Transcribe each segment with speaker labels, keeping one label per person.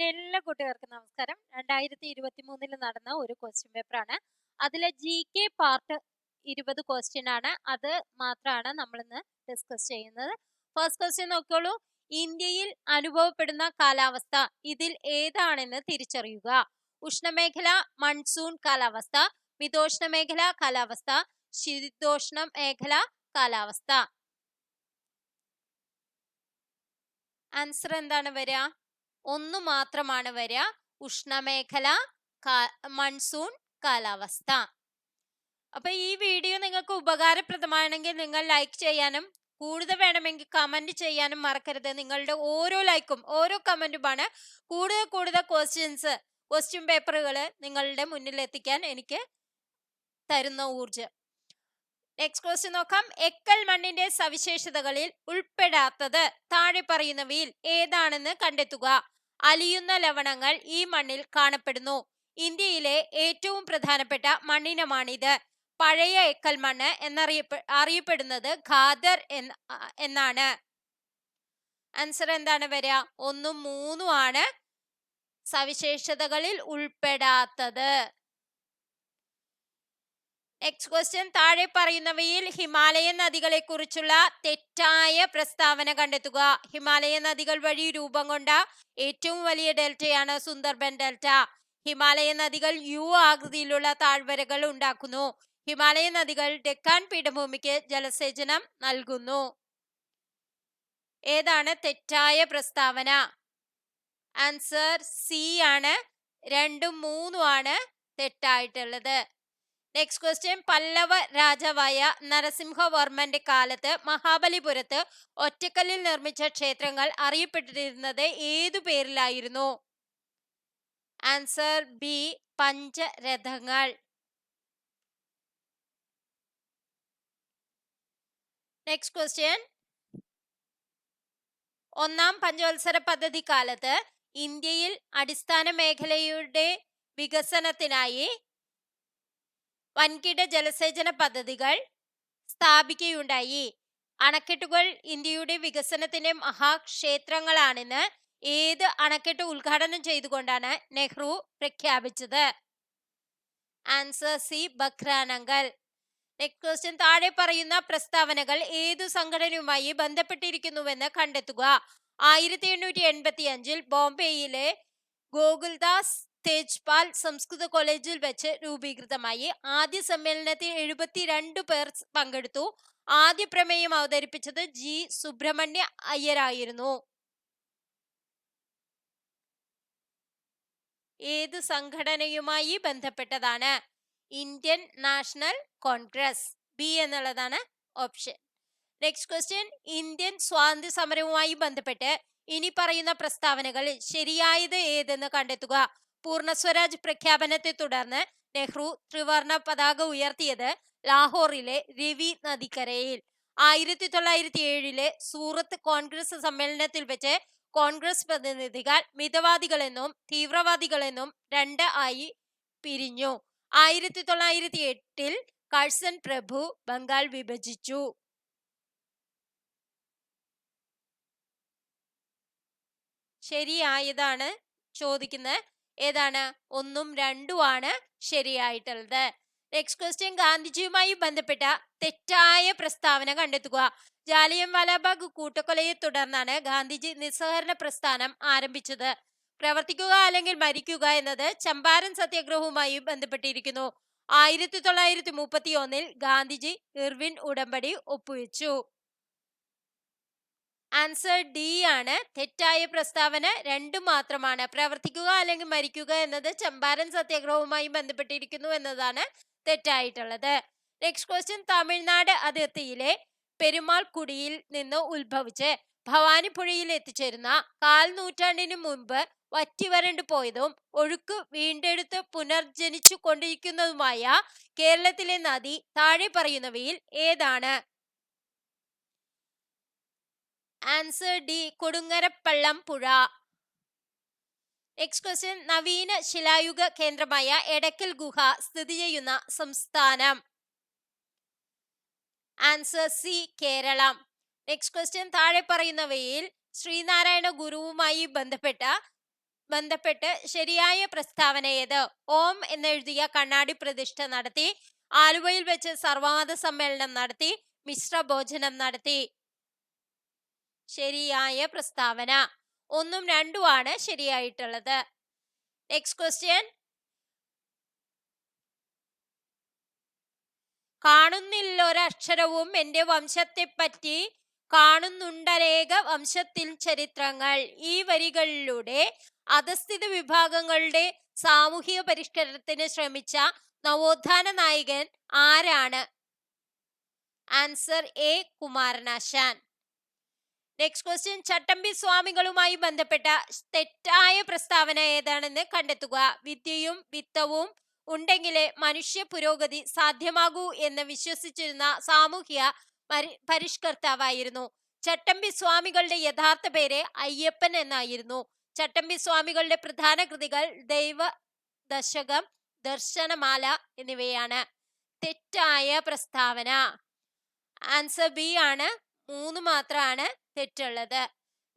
Speaker 1: എല്ലാ കൂട്ടുകാർക്കും നമസ്കാരം. 2023 നടന്ന ഒരു ക്വസ്റ്റ്യൻ പേപ്പറാണ്. അതിലെ GK പാർട്ട് 20 ക്വസ്റ്റ്യൻ ആണ്. അത് മാത്രമാണ് നമ്മളിന്ന് ഡിസ്കസ് ചെയ്യുന്നത്. ഫസ്റ്റ് ക്വസ്റ്റ്യൻ നോക്കിയോളൂ. ഇന്ത്യയിൽ അനുഭവപ്പെടുന്ന കാലാവസ്ഥ ഇതിൽ ഏതാണെന്ന് തിരിച്ചറിയുക. ഉഷ്ണമേഖല മൺസൂൺ കാലാവസ്ഥ, മിതോഷ്ണ മേഖല കാലാവസ്ഥ, ശീതോഷ്ണ മേഖല കാലാവസ്ഥ. ആൻസർ എന്താണ് വരിക? ഒന്ന് മാത്രമാണ് വരിക. ഉഷ്ണമേഖല മൺസൂൺ കാലാവസ്ഥ. അപ്പൊ ഈ വീഡിയോ നിങ്ങൾക്ക് ഉപകാരപ്രദമാണെങ്കിൽ നിങ്ങൾ ലൈക്ക് ചെയ്യാനും കൂടുതൽ വേണമെങ്കിൽ കമന്റ് ചെയ്യാനും മറക്കരുത്. നിങ്ങളുടെ ഓരോ ലൈക്കും ഓരോ കമന്റുമാണ് കൂടുതൽ ക്വസ്റ്റ്യൻ പേപ്പറുകൾ നിങ്ങളുടെ മുന്നിൽ എത്തിക്കാൻ എനിക്ക് തരുന്ന ഊർജം. നെക്സ്റ്റ് ക്വസ്റ്റ്യൻ നോക്കാം. എക്കൽ മണ്ണിന്റെ സവിശേഷതകളിൽ ഉൾപ്പെടാത്തത് താഴെ പറയുന്നവയിൽ ഏതാണെന്ന് കണ്ടെത്തുക. അലിയുന്ന ലവണങ്ങൾ ഈ മണ്ണിൽ കാണപ്പെടുന്നു. ഇന്ത്യയിലെ ഏറ്റവും പ്രധാനപ്പെട്ട മണ്ണിനമാണിത്. പഴയ എക്കൽ മണ്ണ് അറിയപ്പെടുന്നത് ഖാദർ എന്നാണ്. ആൻസർ എന്താണ് വരിക? 1ഉം 3ഉം ആണ് സവിശേഷതകളിൽ ഉൾപ്പെടാത്തത്. Next question. താഴെ പറയുന്നവയിൽ ഹിമാലയൻ നദികളെ കുറിച്ചുള്ള തെറ്റായ പ്രസ്താവന കണ്ടെത്തുക. ഹിമാലയൻ നദികൾ വഴി രൂപം കൊണ്ട ഏറ്റവും വലിയ ഡെൽറ്റയാണ് സുന്ദർബൻ ഡെൽറ്റ. ഹിമാലയൻ നദികൾ യു ആകൃതിയിലുള്ള താഴ്വരകൾ ഉണ്ടാക്കുന്നു. ഹിമാലയൻ നദികൾ ഡെക്കാൻ പീഠഭൂമിക്ക് ജലസേചനം നൽകുന്നു. ഏതാണ് തെറ്റായ പ്രസ്താവന? ആൻസർ സി ആണ്. 2ഉം 3ഉം ആണ് തെറ്റായിട്ടുള്ളത്. Next question. പല്ലവ രാജാവായ നരസിംഹവർമ്മന്റെ കാലത്ത് മഹാബലിപുരത്ത് ഒറ്റക്കല്ലിൽ നിർമ്മിച്ച ക്ഷേത്രങ്ങൾ അറിയപ്പെട്ടിരുന്നത് ഏതു പേരിലായിരുന്നു? ആൻസർ ബി, പഞ്ചരഥങ്ങൾ. Next question. 1ാം പഞ്ചവത്സര പദ്ധതി കാലത്ത് ഇന്ത്യയിൽ അടിസ്ഥാന മേഖലയുടെ വികസനത്തിനായി വൻകിട ജലസേചന പദ്ധതികൾ സ്ഥാപിക്കുകയുണ്ടായി. അണക്കെട്ടുകൾ ഇന്ത്യയുടെ വികസനത്തിന്റെ മഹാക്ഷേത്രങ്ങളാണെന്ന് ഏത് അണക്കെട്ട് ഉദ്ഘാടനം ചെയ്തുകൊണ്ടാണ് നെഹ്റു പ്രഖ്യാപിച്ചത്? Answer C, Bhakra Nangal. Next question. താഴെ പറയുന്ന പ്രസ്താവനകൾ ഏതു സംഘടനയുമായി ബന്ധപ്പെട്ടിരിക്കുന്നുവെന്ന് കണ്ടെത്തുക. 1885 ബോംബെയിലെ ഗോകുൽദാസ് തേജ്പാൽ സംസ്കൃത കോളേജിൽ വെച്ച് രൂപീകൃതമായി. ആദ്യ സമ്മേളനത്തിൽ 72 പേർ പങ്കെടുത്തു. ആദ്യ പ്രമേയം അവതരിപ്പിച്ചത് ജി സുബ്രഹ്മണ്യ അയ്യരായിരുന്നു. ഏത് സംഘടനയുമായി ബന്ധപ്പെട്ടതാണ്? Indian national Congress. ബി എന്നുള്ളതാണ് ഓപ്ഷൻ. Next question. ഇന്ത്യൻ സ്വാതന്ത്ര്യ സമരവുമായി ബന്ധപ്പെട്ട് ഇനി പറയുന്ന പ്രസ്താവനകളിൽ ശരിയായത് ഏതെന്ന് കണ്ടെത്തുക. പൂർണ്ണ സ്വരാജ് പ്രഖ്യാപനത്തെ തുടർന്ന് നെഹ്റു ത്രിവർണ പതാക ഉയർത്തിയത് ലാഹോറിലെ രവി നദിക്കരയിൽ. 1907 സൂറത്ത് കോൺഗ്രസ് സമ്മേളനത്തിൽ വെച്ച് കോൺഗ്രസ് പ്രതിനിധികൾ മിതവാദികളെന്നും തീവ്രവാദികളെന്നും 2 ആയി പിരിഞ്ഞു. 1908 കഴ്സൺ പ്രഭു ബംഗാൾ വിഭജിച്ചു. ശരിയായതാണ് ചോദിക്കുന്നത്. ഏതാണ്? 1ഉം 2ഉം ആണ് ശരിയായിട്ടുള്ളത്. Next question. ഗാന്ധിജിയുമായി ബന്ധപ്പെട്ട തെറ്റായ പ്രസ്താവന കണ്ടെത്തുക. ജാലിയൻ വാലാബാഗ് കൂട്ടക്കൊലയെ തുടർന്നാണ് ഗാന്ധിജി നിസ്സഹകരണ പ്രസ്ഥാനം ആരംഭിച്ചത്. പ്രവർത്തിക്കുക അല്ലെങ്കിൽ മരിക്കുക എന്നത് ചമ്പാരൻ സത്യാഗ്രഹവുമായി ബന്ധപ്പെട്ടിരിക്കുന്നു. 1931 ഗാന്ധിജി ഇർവിൻ ഉടമ്പടി ഒപ്പുവെച്ചു. ആൻസർ ഡി ആണ് തെറ്റായ പ്രസ്താവന. 2 മാത്രമാണ്. പ്രവർത്തിക്കുക അല്ലെങ്കിൽ മരിക്കുക എന്നത് ചമ്പാരൻ സത്യാഗ്രഹവുമായി ബന്ധപ്പെട്ടിരിക്കുന്നു എന്നതാണ് തെറ്റായിട്ടുള്ളത്. Next question. തമിഴ്നാട് അതിർത്തിയിലെ പെരുമാൾ കുടിയിൽ നിന്ന് ഉത്ഭവിച്ച് ഭവാനിപ്പുഴയിൽ എത്തിച്ചേരുന്ന 1/4 നൂറ്റാണ്ടിന് മുൻപ് വറ്റിവരണ്ടു പോയതും ഒഴുക്ക് വീണ്ടെടുത്ത് പുനർജനിച്ചു കൊണ്ടിരിക്കുന്നതുമായ കേരളത്തിലെ നദി താഴെ പറയുന്നവയിൽ ഏതാണ്? ആൻസർ ഡി, കൊടുങ്ങരപ്പള്ളം പുഴ. Next question. നവീന ശിലായുഗ കേന്ദ്രമായ എടക്കൽ ഗുഹ സ്ഥിതി ചെയ്യുന്ന സംസ്ഥാനം? Answer C, Keralam. Next question. താഴെ പറയുന്നവയിൽ ശ്രീനാരായണ ഗുരുവുമായി ബന്ധപ്പെട്ട ബന്ധപ്പെട്ട് ശരിയായ പ്രസ്താവന ഏത്? ഓം എന്നെഴുതിയ കണ്ണാടി പ്രതിഷ്ഠ നടത്തി, ആലുവയിൽ വെച്ച് സർവമത സമ്മേളനം നടത്തി, മിശ്ര ഭോജനം നടത്തി. ശരിയായ പ്രസ്താവന 1ഉം 2ഉം ആണ് ശരിയായിട്ടുള്ളത്. Next question. കാണുന്നില്ലൊരക്ഷരവും എന്റെ വംശത്തെപ്പറ്റി, കാണുന്നുണ്ടനേക വംശത്തിൽ ചരിത്രങ്ങൾ. ഈ വരികളിലൂടെ അധസ്ഥിത വിഭാഗങ്ങളുടെ സാമൂഹിക പരിഷ്കരണത്തിന് ശ്രമിച്ച നവോത്ഥാന നായകൻ ആരാണ്? Answer A, Kumaranasan. Next question. Chattampi സ്വാമികളുമായി ബന്ധപ്പെട്ട തെറ്റായ പ്രസ്താവന ഏതാണെന്ന് കണ്ടെത്തുക. വിദ്യയും വിത്തവും ഉണ്ടെങ്കിലേ മനുഷ്യ പുരോഗതി സാധ്യമാകൂ എന്ന് വിശ്വസിച്ചിരുന്ന സാമൂഹ്യ പരിഷ്കർത്താവായിരുന്നു. ചട്ടമ്പി സ്വാമികളുടെ യഥാർത്ഥ പേര് അയ്യപ്പൻ എന്നായിരുന്നു. ചട്ടമ്പി സ്വാമികളുടെ പ്രധാന കൃതികൾ ദൈവ ദശകം, ദർശനമാല എന്നിവയാണ്. തെറ്റായ പ്രസ്താവന ആൻസർ ബി ആണ്. 3 മാത്രമാണ് തെറ്റുള്ളത്.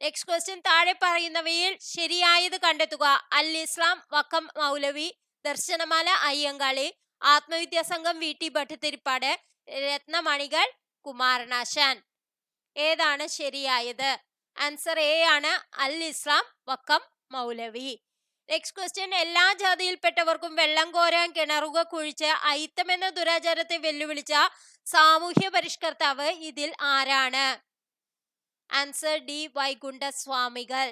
Speaker 1: Next question. താഴെ പറയുന്നവയിൽ ശരിയായത് കണ്ടെത്തുക. അൽ ഇസ്ലാം വക്കം മൗലവി, ദർശനമാല അയ്യങ്കാളി, ആത്മവിദ്യാസംഘം വി.ടി. ഭട്ടതിരിപ്പാട്, രത്നമണികൾ കുമാരനാശാൻ. ഏതാണ് ശരിയായത്? ആൻസർ എ ആണ്, അൽ ഇസ്ലാം വക്കം മൗലവി. Next question. എല്ലാ ജാതിയിൽപ്പെട്ടവർക്കും വെള്ളം കോരാൻ കിണറുക കുഴിച്ച് അയിത്തമെന്ന ദുരാചാരത്തെ വെല്ലുവിളിച്ച സാമൂഹ്യ പരിഷ്കർത്താവ് ഇതിൽ ആരാണ്? ആൻസർ ഡി, വൈകുണ്ഠ സ്വാമികൾ.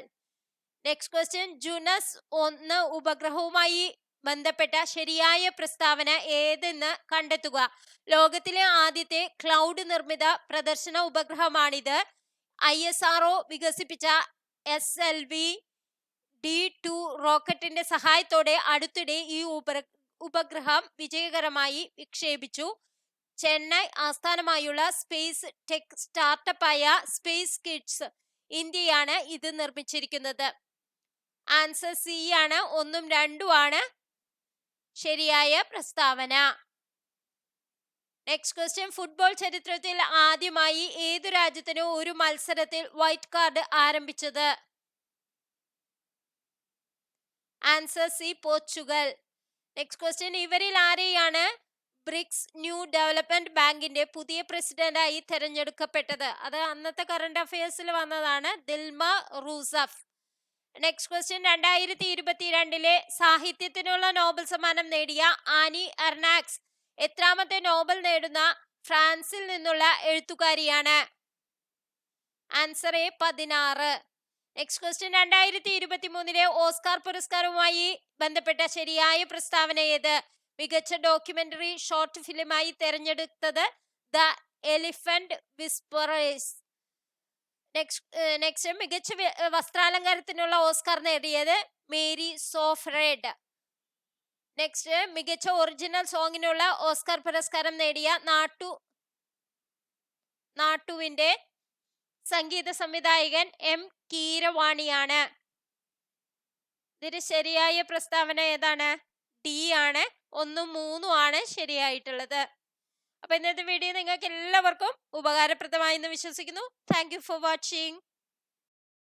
Speaker 1: Next question. ജുനസ് 1 ഉപഗ്രഹവുമായി ബന്ധപ്പെട്ട ശരിയായ പ്രസ്താവന ഏതെന്ന് കണ്ടെത്തുക. ലോകത്തിലെ ആദ്യത്തെ ക്ലൗഡ് നിർമ്മിത പ്രദർശന ഉപഗ്രഹമാണിത്. ISRO വികസിപ്പിച്ച SLV-D2 റോക്കറ്റിന്റെ സഹായത്തോടെ അടുത്തിടെ ഈ ഉപഗ്രഹം വിജയകരമായി വിക്ഷേപിച്ചു. ചെന്നൈ ആസ്ഥാനമായുള്ള സ്പേസ് ടെക് സ്റ്റാർട്ടപ്പായ സ്പേസ് കിഡ്സ് ഇന്ത്യയാണ് ഇത് നിർമ്മിച്ചിരിക്കുന്നത്. ആൻസർ സി ആണ്. 1ഉം 2ഉം ആണ് ശരിയായ പ്രസ്താവന. Next question. ഫുട്ബോൾ ചരിത്രത്തിൽ ആദ്യമായി ഏതു രാജ്യത്തിന് ഒരു മത്സരത്തിൽ വൈറ്റ് കാർഡ് ആരംഭിച്ചത്? Answer C, Portugal. Next question. ഇവരിൽ ആരെയാണ് ബ്രിക്സ് ന്യൂ ഡെവലപ്മെന്റ് ബാങ്കിന്റെ പുതിയ പ്രസിഡന്റായി തെരഞ്ഞെടുക്കപ്പെട്ടത്? അത് അന്നത്തെ കറണ്ട് അഫയേഴ്സിൽ വന്നതാണ്. Dilma Rousseff. Next question. 2022 സാഹിത്യത്തിനുള്ള നോബൽ സമ്മാനം നേടിയ ആനി എർനാക്സ് എത്രാമത്തെ നോബൽ നേടുന്ന ഫ്രാൻസിൽ നിന്നുള്ള എഴുത്തുകാരിയാണ്? Answer A, 16. Next question. 2023 Oscar പുരസ്കാരവുമായി ബന്ധപ്പെട്ട ശരിയായ പ്രസ്താവന ഏത്? മികച്ച ഡോക്യുമെന്ററി ഷോർട്ട് ഫിലിമായി തെരഞ്ഞെടുത്തത് ദ എലിഫന്റ് വിസ്പറേഴ്സ്. നെക്സ്റ്റ്. മികച്ച വസ്ത്രാലങ്കാരത്തിനുള്ള ഓസ്കാർ നേടിയത് മേരി സോഫ്രേഡ്. നെക്സ്റ്റ്. മികച്ച ഒറിജിനൽ സോങ്ങിനുള്ള ഓസ്കാർ പുരസ്കാരം നേടിയ നാട്ടുവിന്റെ സംഗീത സംവിധായകൻ M. കീരവാണിയാണ്. ഇതിന് ശരിയായ പ്രസ്താവന ഏതാണ്? ഡി ആണ്. 1ഉം 3ഉം ആണ് ശരിയായിട്ടുള്ളത്. അപ്പൊ ഇന്നത്തെ വീഡിയോ നിങ്ങൾക്ക് എല്ലാവർക്കും ഉപകാരപ്രദമായി എന്ന് വിശ്വസിക്കുന്നു. Thank you for watching.